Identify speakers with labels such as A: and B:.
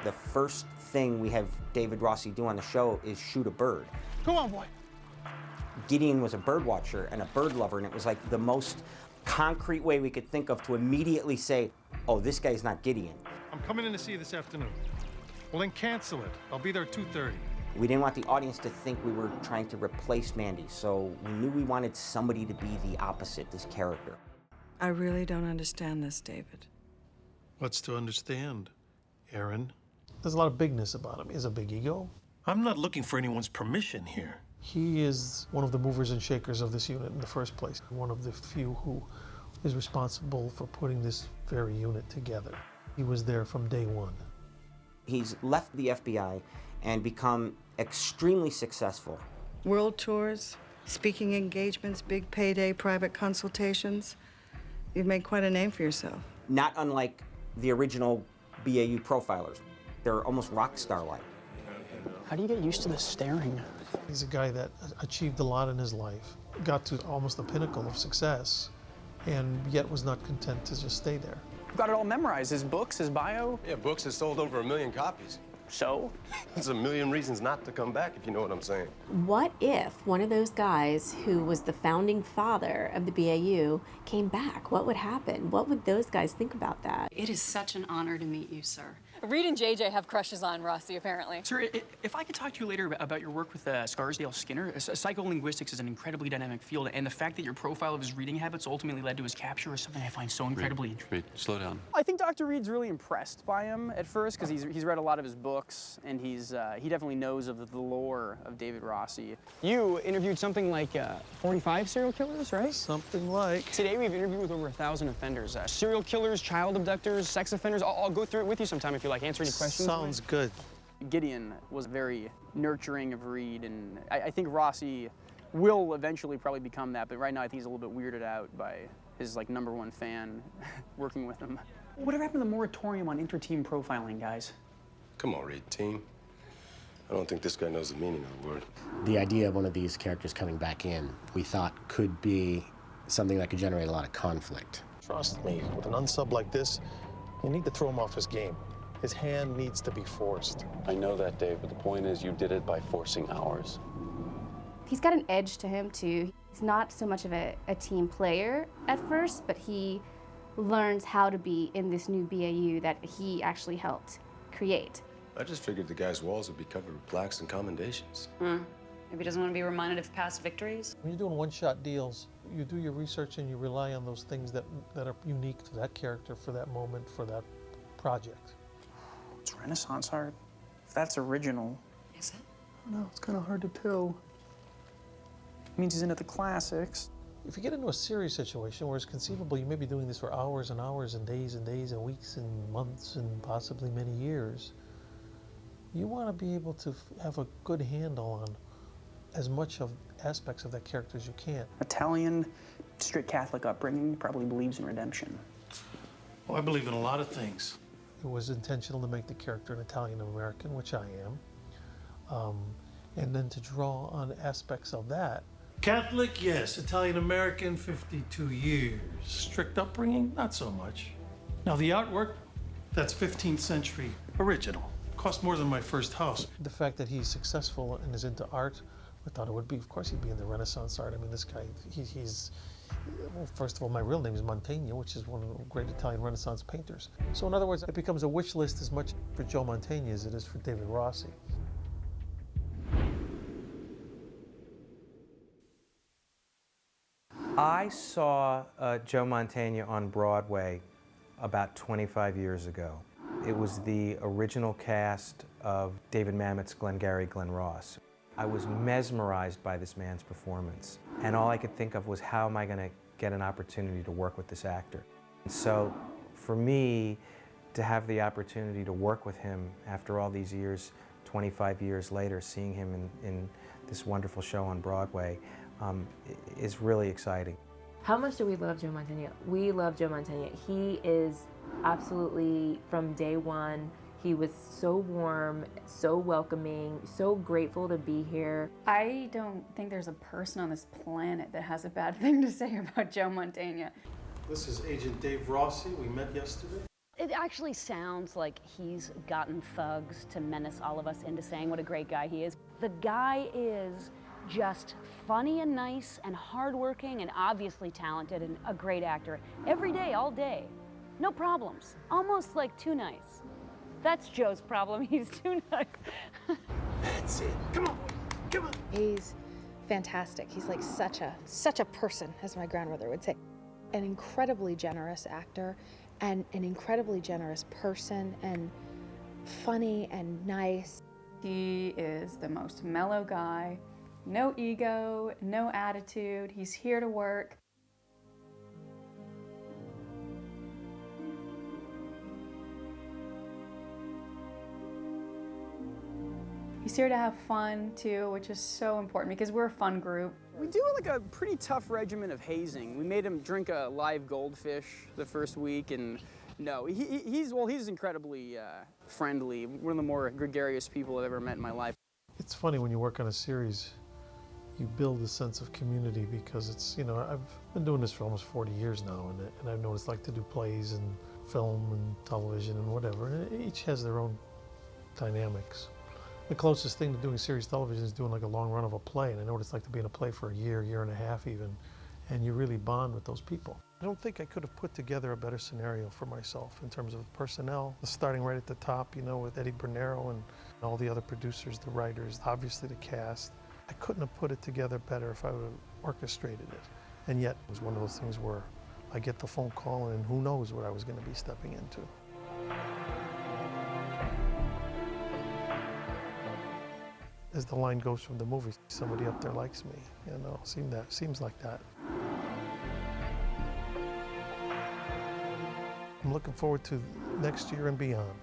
A: The first thing we have David Rossi do on the show is shoot a bird.
B: Come on, boy.
A: Gideon was a bird watcher and a bird lover, and it was like the most concrete way we could think of to immediately say, oh, this guy's not Gideon.
B: I'm coming in to see you this afternoon. Well, then cancel it. I'll be there at 2:30.
A: We didn't want the audience to think we were trying to replace Mandy, so we knew we wanted somebody to be the opposite, this character.
C: I really don't understand this, David.
B: What's to understand, Aaron?
D: There's a lot of bigness about him. He has a big ego.
B: I'm not looking for anyone's permission here.
D: He is one of the movers and shakers of this unit in the first place. One of the few who is responsible for putting this very unit together. He was there from day one.
A: He's left the FBI and become extremely successful.
C: World tours, speaking engagements, big payday private consultations. You've made quite a name for yourself.
A: Not unlike the original BAU profilers. They're almost rock star-like.
E: How do you get used to the staring?
D: He's a guy that achieved a lot in his life, got to almost the pinnacle of success, and yet was not content to just stay there.
E: You've got it all memorized, his books, his bio.
F: Yeah, books have sold over 1 million copies.
E: So?
F: There's a million reasons not to come back, if you know what I'm saying.
G: What if one of those guys who was the founding father of the BAU came back? What would happen? What would those guys think about that?
H: It is such an honor to meet you, sir.
I: Reed and JJ have crushes on Rossi, apparently.
E: Sir, if I could talk to you later about your work with Scarsdale Skinner, psycholinguistics is an incredibly dynamic field, and the fact that your profile of his reading habits ultimately led to his capture is something I find so incredibly interesting.
J: Reed, slow down.
E: I think Dr. Reed's really impressed by him at first, because he's read a lot of his books, and he definitely knows of the lore of David Rossi. You interviewed something like 45 serial killers, right?
D: Something like.
E: Today we've interviewed with over 1,000 offenders. Serial killers, child abductors, sex offenders. I'll go through it with you sometime if you like. Answer any questions.
D: Sounds good.
E: Gideon was very nurturing of Reed, and I think Rossi will eventually probably become that, but right now I think he's a little bit weirded out by his like #1 fan working with him. Whatever happened to the moratorium on inter-team profiling, guys?
F: Come on, Reed, team. I don't think this guy knows the meaning of the word.
K: The idea of one of these characters coming back in, we thought could be something that could generate a lot of conflict.
D: Trust me, with an unsub like this, you need to throw him off his game. His hand needs to be forced.
J: I know that, Dave, but the point is you did it by forcing ours.
L: He's got an edge to him, too. He's not so much of a team player at first, but he learns how to be in this new BAU that he actually helped create.
F: I just figured the guy's walls would be covered with plaques and commendations.
H: Maybe he doesn't want to be reminded of past victories?
D: When you're doing one-shot deals, you do your research and you rely on those things that are unique to that character for that moment, for that project.
E: It's Renaissance art. If that's original.
H: Is it?
E: I don't know, it's kind of hard to tell. It means he's into the classics.
D: If you get into a serious situation where it's conceivable you may be doing this for hours and hours and days and weeks and months and possibly many years, you want to be able to have a good handle on as much of aspects of that character as you can.
E: Italian, strict Catholic upbringing, probably believes in redemption.
B: Oh, I believe in a lot of things.
D: It was intentional to make the character an Italian-American, which I am, and then to draw on aspects of that.
B: Catholic, yes. Italian-American, 52 years. Strict upbringing, not so much. Now, the artwork, that's 15th century original. Cost more than my first house.
D: The fact that he's successful and is into art, I thought it would be, of course he'd be in the Renaissance art. I mean, this guy, he's well, first of all, my real name is Mantegna, which is one of the great Italian Renaissance painters. So in other words, it becomes a wish list as much for Joe Mantegna as it is for David Rossi.
M: I saw Joe Mantegna on Broadway about 25 years ago. It was the original cast of David Mamet's Glengarry Glen Ross. I was mesmerized by this man's performance, and all I could think of was, how am I going to get an opportunity to work with this actor? And so for me to have the opportunity to work with him after all these years, 25 years later, seeing him in this wonderful show on Broadway, is really exciting.
N: How much do we love Joe Mantegna? We love Joe Mantegna. He is absolutely, from day one, he was so warm, so welcoming, so grateful to be here.
I: I don't think there's a person on this planet that has a bad thing to say about Joe Mantegna.
B: This is Agent Dave Rossi. We met yesterday.
O: It actually sounds like he's gotten thugs to menace all of us into saying what a great guy he is. The guy is just funny and nice and hardworking and obviously talented and a great actor. Every day, all day. No problems. Almost like too nice. That's Joe's problem. He's too nice.
P: That's it. Come on, boy. Come on.
Q: He's fantastic. He's like such a person, as my grandmother would say. An incredibly generous actor and an incredibly generous person and funny and nice.
I: He is the most mellow guy. No ego, no attitude. He's here to work. He's here to have fun too, which is so important because we're a fun group.
E: We do like a pretty tough regimen of hazing. We made him drink a live goldfish the first week, and no, he's incredibly friendly. One of the more gregarious people I've ever met in my life.
D: It's funny when you work on a series, you build a sense of community because it's, you know, I've been doing this for almost 40 years now, and I've known what it's like to do plays and film and television and whatever, and each has their own dynamics. The closest thing to doing series television is doing like a long run of a play, and I know what it's like to be in a play for a year and a half even, and you really bond with those people. I don't think I could have put together a better scenario for myself in terms of personnel, starting right at the top, you know, with Eddie Bernero and all the other producers, the writers, obviously the cast. I couldn't have put it together better if I would have orchestrated it. And yet it was one of those things where I get the phone call and who knows what I was going to be stepping into. As the line goes from the movie, somebody up there likes me, you know, seems like that. I'm looking forward to next year and beyond.